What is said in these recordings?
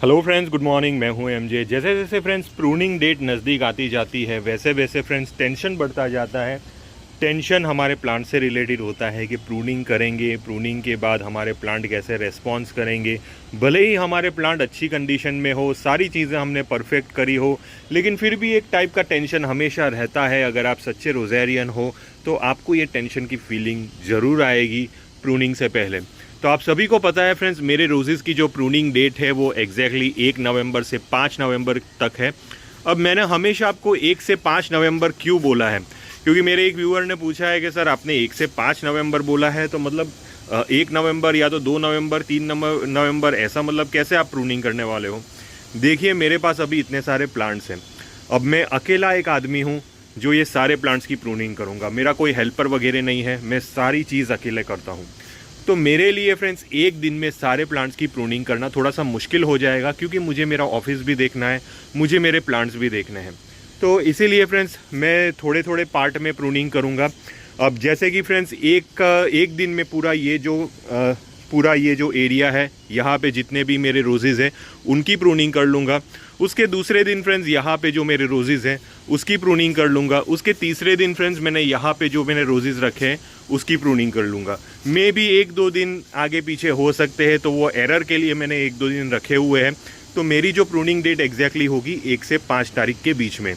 Hello friends, good morning. मैं हूं MJ. जैसे जैसे फ्रेंड्स प्रूनिंग डेट नज़दीक आती जाती है वैसे वैसे फ्रेंड्स टेंशन बढ़ता जाता है। टेंशन हमारे प्लांट से रिलेटेड होता है कि प्रूनिंग करेंगे, प्रूनिंग के बाद हमारे प्लांट कैसे रेस्पॉन्स करेंगे। भले ही हमारे प्लांट अच्छी कंडीशन में हो, सारी चीज़ें हमने परफेक्ट करी हो, लेकिन फिर भी एक टाइप का टेंशन हमेशा रहता है। अगर आप सच्चे रोज़ेरियन हो तो आपको ये टेंशन की फीलिंग ज़रूर आएगी प्रूनिंग से पहले। तो आप सभी को पता है फ्रेंड्स, मेरे रोजेज़ की जो प्रूनिंग डेट है वो एग्जैक्टली 1 नवंबर से 5 नवंबर तक है। अब मैंने हमेशा आपको 1 से 5 नवंबर क्यों बोला है, क्योंकि मेरे एक व्यूअर ने पूछा है कि सर आपने 1 से 5 नवंबर बोला है तो मतलब 1 नवंबर या तो 2 नवंबर 3 नवंबर ऐसा मतलब कैसे आप प्रूनिंग करने वाले हो। देखिए, मेरे पास अभी इतने सारे प्लांट्स हैं। अब मैं अकेला एक आदमी हूँ जो ये सारे प्लांट्स की प्रूनिंग करूँगा। मेरा कोई हेल्पर वगैरह नहीं है, मैं सारी चीज़ अकेले करता हूँ। तो मेरे लिए फ्रेंड्स एक दिन में सारे प्लांट्स की प्रूनिंग करना थोड़ा सा मुश्किल हो जाएगा, क्योंकि मुझे मेरा ऑफिस भी देखना है, मुझे मेरे प्लांट्स भी देखने हैं। तो इसीलिए फ्रेंड्स मैं थोड़े थोड़े पार्ट में प्रूनिंग करूँगा। अब जैसे कि फ्रेंड्स एक दिन में पूरा ये जो एरिया है, यहाँ पे जितने भी मेरे रोजेज़ हैं उनकी प्रूनिंग कर लूँगा। उसके दूसरे दिन फ्रेंड्स यहाँ पे जो मेरे रोजेज़ हैं उसकी प्रूनिंग कर लूँगा। उसके तीसरे दिन फ्रेंड्स मैंने यहाँ पे जो मैंने रोजेज़ रखे हैं उसकी प्रूनिंग कर लूँगा। मे भी 1-2 दिन आगे पीछे हो सकते हैं, तो वो एरर के लिए मैंने 1-2 दिन रखे हुए हैं। तो मेरी जो प्रूनिंग डेट एग्जैक्टली होगी 1 से 5 तारीख के बीच में।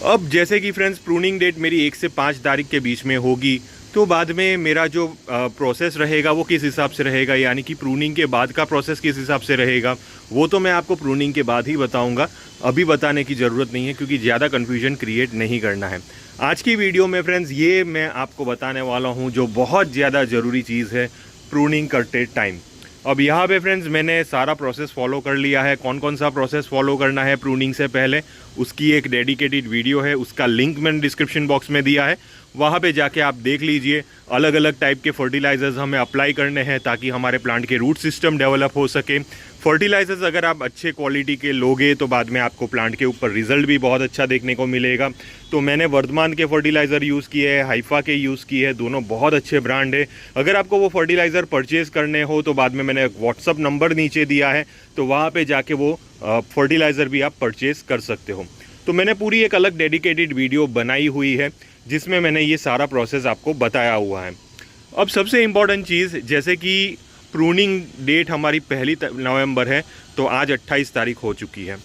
अब जैसे कि फ्रेंड्स प्रूनिंग डेट मेरी 1 से 5 तारीख के बीच में होगी, तो बाद में मेरा जो प्रोसेस रहेगा वो किस हिसाब से रहेगा, यानी कि प्रूनिंग के बाद का प्रोसेस किस हिसाब से रहेगा, वो तो मैं आपको प्रूनिंग के बाद ही बताऊंगा। अभी बताने की ज़रूरत नहीं है, क्योंकि ज़्यादा कन्फ्यूजन क्रिएट नहीं करना है। आज की वीडियो में फ्रेंड्स ये मैं आपको बताने वाला हूँ जो बहुत ज़्यादा ज़रूरी चीज़ है प्रूनिंग करते टाइम। अब यहाँ पे फ्रेंड्स मैंने सारा प्रोसेस फॉलो कर लिया है। कौन कौन सा प्रोसेस फॉलो करना है प्रूनिंग से पहले, उसकी एक डेडिकेटेड वीडियो है, उसका लिंक मैंने डिस्क्रिप्शन बॉक्स में दिया है, वहाँ पे जाके आप देख लीजिए। अलग अलग टाइप के फर्टिलाइजर्स हमें अप्लाई करने हैं ताकि हमारे प्लांट के रूट सिस्टम डेवलप हो सके। फर्टिलाइजर्स अगर आप अच्छे क्वालिटी के लोगे तो बाद में आपको प्लांट के ऊपर रिजल्ट भी बहुत अच्छा देखने को मिलेगा। तो मैंने वर्धमान के फर्टिलाइज़र यूज़ किए हैं, हाइफा के यूज़ किए हैं, दोनों बहुत अच्छे ब्रांड है। अगर आपको वो फर्टिलाइज़र परचेज़ करने हो तो बाद में मैंने एक व्हाट्सअप नंबर नीचे दिया है, तो वहाँ पे जाके वो फर्टिलाइज़र भी आप परचेज़ कर सकते हो। तो मैंने पूरी एक अलग डेडिकेटेड वीडियो बनाई हुई है जिसमें मैंने ये सारा प्रोसेस आपको बताया हुआ है। अब सबसे इम्पॉर्टेंट चीज़, जैसे कि प्रूनिंग डेट हमारी 1 नवंबर है, तो आज 28 तारीख हो चुकी है।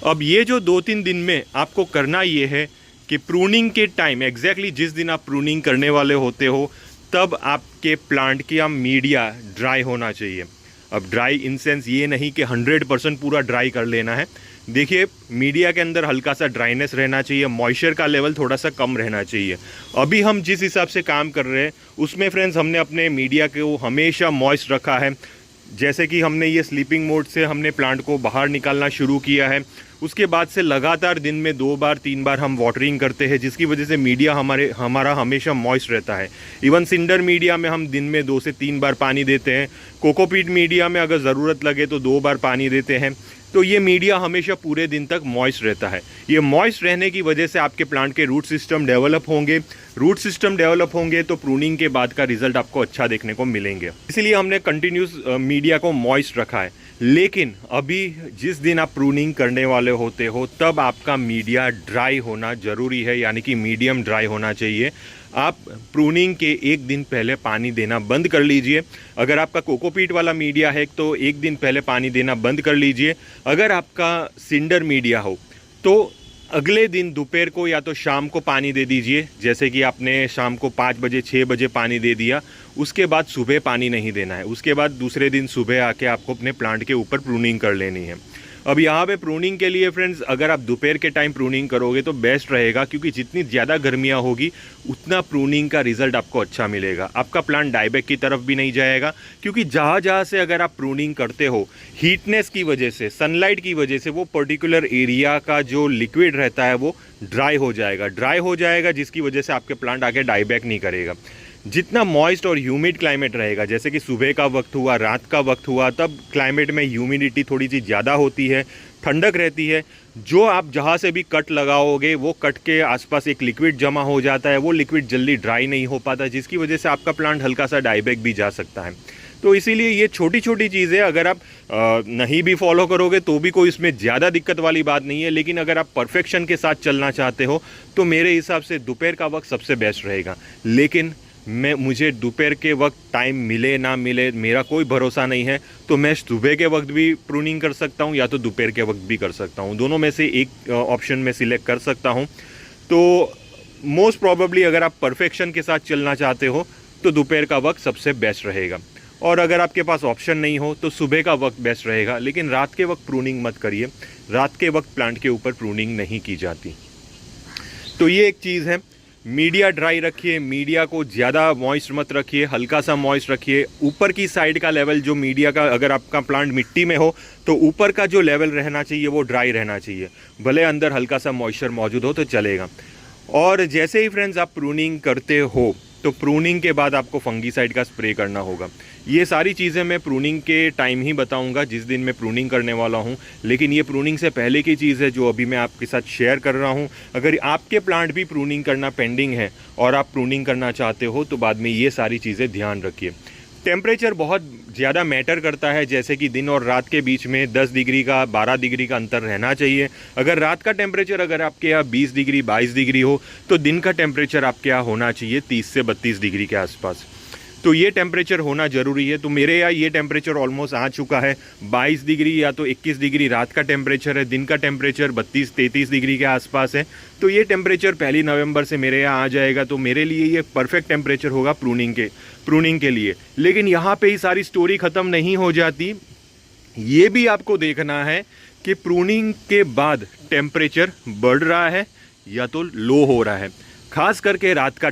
अब ये जो 2-3 दिन में आपको करना ये है कि प्रूनिंग के टाइम एग्जैक्टली जिस दिन आप प्रूनिंग करने वाले होते हो तब आपके प्लांट की मीडिया ड्राई होना चाहिए। अब ड्राई इन सेंस ये नहीं कि 100% पूरा ड्राई कर लेना है। देखिए, मीडिया के अंदर हल्का सा ड्राइनेस रहना चाहिए, मॉइस्चर का लेवल थोड़ा सा कम रहना चाहिए। अभी हम जिस हिसाब से काम कर रहे हैं उसमें फ्रेंड्स हमने अपने मीडिया को हमेशा मॉइस्ट रखा है। जैसे कि हमने ये स्लीपिंग मोड से हमने प्लांट को बाहर निकालना शुरू किया है, उसके बाद से लगातार दिन में 2 बार 3 बार हम वाटरिंग करते हैं, जिसकी वजह से मीडिया हमारा हमेशा मॉइस्ट रहता है। इवन सिंडर मीडिया में हम दिन में 2 से 3 बार पानी देते हैं। कोकोपीट मीडिया में अगर ज़रूरत लगे तो 2 बार पानी देते हैं। तो ये मीडिया हमेशा पूरे दिन तक मॉइस्ट रहता है। ये मॉइस्ट रहने की वजह से आपके प्लांट के रूट सिस्टम डेवलप होंगे। रूट सिस्टम डेवलप होंगे तो प्रूनिंग के बाद का रिजल्ट आपको अच्छा देखने को मिलेंगे। इसीलिए हमने कंटिन्यूस मीडिया को मॉइस्ट रखा है। लेकिन अभी जिस दिन आप प्रूनिंग करने वाले होते हो तब आपका मीडिया ड्राई होना ज़रूरी है, यानी कि मीडियम ड्राई होना चाहिए। आप प्रूनिंग के 1 दिन पहले पानी देना बंद कर लीजिए। अगर आपका कोकोपीट वाला मीडिया है तो 1 दिन पहले पानी देना बंद कर लीजिए। अगर आपका सिंडर मीडिया हो तो अगले दिन दोपहर को या तो शाम को पानी दे दीजिए। जैसे कि आपने शाम को 5 बजे 6 बजे पानी दे दिया, उसके बाद सुबह पानी नहीं देना है। उसके बाद दूसरे दिन सुबह आके आपको अपने प्लांट के ऊपर प्रूनिंग कर लेनी है। अब यहाँ पे प्रूनिंग के लिए फ्रेंड्स अगर आप दोपहर के टाइम प्रूनिंग करोगे तो बेस्ट रहेगा, क्योंकि जितनी ज़्यादा गर्मियाँ होगी उतना प्रूनिंग का रिजल्ट आपको अच्छा मिलेगा। आपका प्लांट डाईबैक की तरफ भी नहीं जाएगा, क्योंकि जहाँ जहाँ से अगर आप प्रूनिंग करते हो हीटनेस की वजह से, सनलाइट की वजह से वो पर्टिकुलर एरिया का जो लिक्विड रहता है वो ड्राई हो जाएगा, जिसकी वजह से आपके प्लांट आगे डाईबैक नहीं करेगा। जितना मॉइस्ट और ह्यूमिड क्लाइमेट रहेगा, जैसे कि सुबह का वक्त हुआ, रात का वक्त हुआ, तब क्लाइमेट में ह्यूमिडिटी थोड़ी सी ज़्यादा होती है, ठंडक रहती है। जो आप जहाँ से भी कट लगाओगे वो कट के आसपास एक लिक्विड जमा हो जाता है, वो लिक्विड जल्दी ड्राई नहीं हो पाता, जिसकी वजह से आपका प्लांट हल्का सा डाईबैक भी जा सकता है। तो इसीलिए ये छोटी छोटी चीज़ें अगर आप नहीं भी फॉलो करोगे तो भी कोई इसमें ज़्यादा दिक्कत वाली बात नहीं है, लेकिन अगर आप परफेक्शन के साथ चलना चाहते हो तो मेरे हिसाब से दोपहर का वक्त सबसे बेस्ट रहेगा। लेकिन मुझे दोपहर के वक्त टाइम मिले ना मिले मेरा कोई भरोसा नहीं है, तो मैं सुबह के वक्त भी प्रूनिंग कर सकता हूँ या तो दोपहर के वक्त भी कर सकता हूँ, दोनों में से एक ऑप्शन में सिलेक्ट कर सकता हूँ। तो मोस्ट प्रॉबेबली अगर आप परफेक्शन के साथ चलना चाहते हो तो दोपहर का वक्त सबसे बेस्ट रहेगा, और अगर आपके पास ऑप्शन नहीं हो तो सुबह का वक्त बेस्ट रहेगा। लेकिन रात के वक्त प्रूनिंग मत करिए, रात के वक्त प्लांट के ऊपर प्रूनिंग नहीं की जाती। तो ये एक चीज़ है। मीडिया ड्राई रखिए, मीडिया को ज़्यादा मॉइस्ट मत रखिए, हल्का सा मॉइस्ट रखिए। ऊपर की साइड का लेवल जो मीडिया का, अगर आपका प्लांट मिट्टी में हो तो ऊपर का जो लेवल रहना चाहिए वो ड्राई रहना चाहिए, भले अंदर हल्का सा मॉइस्चर मौजूद हो तो चलेगा। और जैसे ही फ्रेंड्स आप प्रूनिंग करते हो तो प्रूनिंग के बाद आपको फंगीसाइड का स्प्रे करना होगा। ये सारी चीज़ें मैं प्रूनिंग के टाइम ही बताऊंगा जिस दिन मैं प्रूनिंग करने वाला हूं, लेकिन ये प्रूनिंग से पहले की चीज़ है जो अभी मैं आपके साथ शेयर कर रहा हूं। अगर आपके प्लांट भी प्रूनिंग करना पेंडिंग है और आप प्रूनिंग करना चाहते हो तो बाद में ये सारी चीज़ें ध्यान रखिए। टेम्परेचर बहुत ज़्यादा मैटर करता है, जैसे कि दिन और रात के बीच में 10 डिग्री का 12 डिग्री का अंतर रहना चाहिए। अगर रात का टेम्परेचर अगर आपके यहाँ 20 डिग्री 22 डिग्री हो तो दिन का टेम्परेचर आपके यहाँ होना चाहिए 30 से 32 डिग्री के आसपास। तो ये टेम्परेचर होना ज़रूरी है। तो मेरे यहाँ ये टेम्परेचर ऑलमोस्ट आ चुका है, 22 डिग्री या तो 21 डिग्री रात का टेम्परेचर है, दिन का टेम्परेचर 32-33 डिग्री के आसपास है। तो ये टेम्परेचर 1 नवंबर से मेरे यहाँ आ जाएगा, तो मेरे लिए ये परफेक्ट टेम्परेचर होगा प्रूनिंग के लिए। लेकिन यहाँ पे ही सारी स्टोरी ख़त्म नहीं हो जाती, ये भी आपको देखना है कि प्रूनिंग के बाद टेम्परेचर बढ़ रहा है या तो लो हो रहा है। खास करके रात का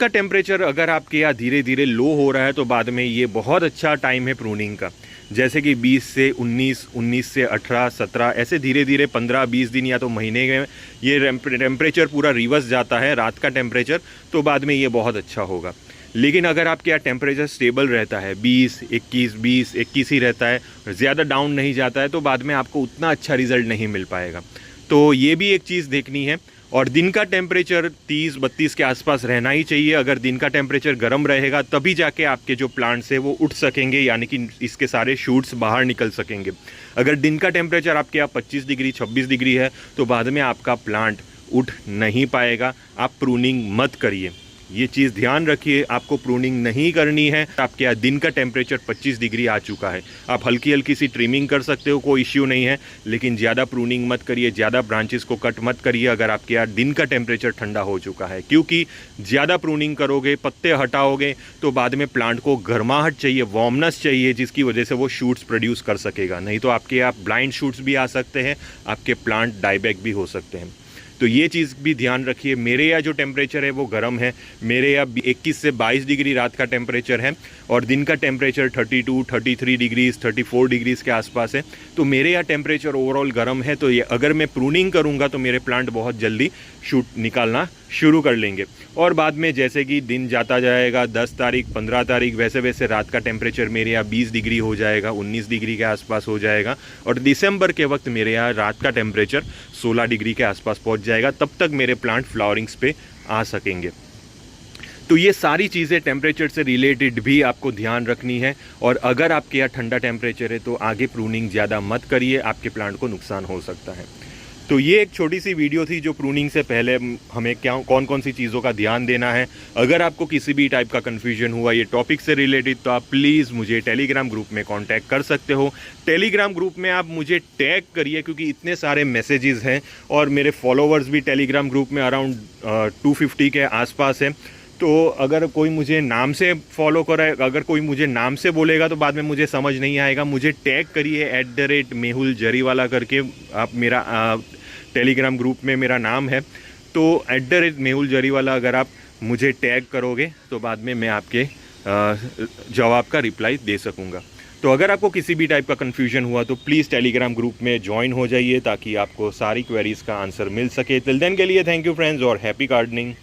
टेम्परेचर अगर आपके यहाँ धीरे धीरे लो हो रहा है तो बाद में ये बहुत अच्छा टाइम है प्रूनिंग का। जैसे कि 20 से 19, 19 से 18, 17 ऐसे धीरे धीरे 15-20 दिन या तो महीने में ये टेम्परेचर पूरा रिवर्स जाता है रात का टेम्परेचर, तो बाद में ये बहुत अच्छा होगा। लेकिन अगर आपके यहाँ टेम्परेचर स्टेबल रहता है 20-21 ही रहता है, ज़्यादा डाउन नहीं जाता है, तो बाद में आपको उतना अच्छा रिजल्ट नहीं मिल पाएगा। तो ये भी एक चीज़ देखनी है। और दिन का टेम्परेचर 30-32 के आसपास रहना ही चाहिए। अगर दिन का टेम्परेचर गर्म रहेगा तभी जाके आपके जो प्लांट्स है वो उठ सकेंगे, यानी कि इसके सारे शूट्स बाहर निकल सकेंगे। अगर दिन का टेम्परेचर आपके यहाँ 25 डिग्री 26 डिग्री है तो बाद में आपका प्लांट उठ नहीं पाएगा। आप प्रूनिंग मत करिए, ये चीज़ ध्यान रखिए, आपको प्रूनिंग नहीं करनी है। आपके यहाँ दिन का टेम्परेचर 25 डिग्री आ चुका है, आप हल्की हल्की सी ट्रिमिंग कर सकते हो, कोई इश्यू नहीं है, लेकिन ज़्यादा प्रूनिंग मत करिए, ज़्यादा ब्रांचेस को कट मत करिए अगर आपके यहाँ दिन का टेम्परेचर ठंडा हो चुका है। क्योंकि ज़्यादा प्रूनिंग करोगे, पत्ते हटाओगे तो बाद में प्लांट को गर्माहट चाहिए, वार्मनेस चाहिए, जिसकी वजह से वो शूट्स प्रोड्यूस कर सकेगा। नहीं तो आपके यहाँ ब्लाइंड शूट्स भी आ सकते हैं, आपके प्लांट डाईबैक भी हो सकते हैं। तो ये चीज़ भी ध्यान रखिए। मेरे यहाँ जो टेम्परेचर है वो गर्म है, मेरे यहाँ 21 से 22 डिग्री रात का टेम्परेचर है और दिन का टेम्परेचर 32-33 डिग्रीज 34 डिग्रीज़ के आसपास है। तो मेरे यहाँ टेम्परेचर ओवरऑल गर्म है। तो ये अगर मैं प्रूनिंग करूँगा तो मेरे प्लांट बहुत जल्दी शूट निकालना शुरू कर लेंगे। और बाद में जैसे कि दिन जाता जाएगा, 10 तारीख 15 तारीख, वैसे वैसे रात का टेम्परेचर मेरे यहाँ 20 डिग्री हो जाएगा, 19 डिग्री के आसपास हो जाएगा। और दिसंबर के वक्त मेरे यहाँ रात का टेम्परेचर 16 डिग्री के आसपास पहुँच जाएगा। तब तक मेरे प्लांट फ्लावरिंग्स पे आ सकेंगे। तो ये सारी चीज़ें टेम्परेचर से रिलेटेड भी आपको ध्यान रखनी है। और अगर आपके यहाँ ठंडा टेम्परेचर है तो आगे प्रूनिंग ज़्यादा मत करिए, आपके प्लांट को नुकसान हो सकता है। तो ये एक छोटी सी वीडियो थी जो प्रूनिंग से पहले हमें कौन कौन सी चीज़ों का ध्यान देना है। अगर आपको किसी भी टाइप का कन्फ्यूजन हुआ ये टॉपिक से रिलेटेड तो आप प्लीज़ मुझे टेलीग्राम ग्रुप में कांटेक्ट कर सकते हो। टेलीग्राम ग्रुप में आप मुझे टैग करिए, क्योंकि इतने सारे मैसेजेस हैं और मेरे फॉलोवर्स भी टेलीग्राम ग्रुप में अराउंड 250 के आसपास है। तो अगर कोई मुझे नाम से फॉलो करे, अगर कोई मुझे नाम से बोलेगा तो बाद में मुझे समझ नहीं आएगा। मुझे टैग करिए @मेहुल जरीवाला करके, आप मेरा टेलीग्राम ग्रुप में मेरा नाम है। तो @मेहुल जरीवाला अगर आप मुझे टैग करोगे तो बाद में मैं आपके जवाब का रिप्लाई दे सकूँगा। तो अगर आपको किसी भी टाइप का कन्फ्यूजन हुआ तो प्लीज़ टेलीग्राम ग्रुप में ज्वाइन हो जाइए ताकि आपको सारी क्वेरीज़ का आंसर मिल सके। टिल देन के लिए थैंक यू फ्रेंड्स और हैप्पी गार्डनिंग।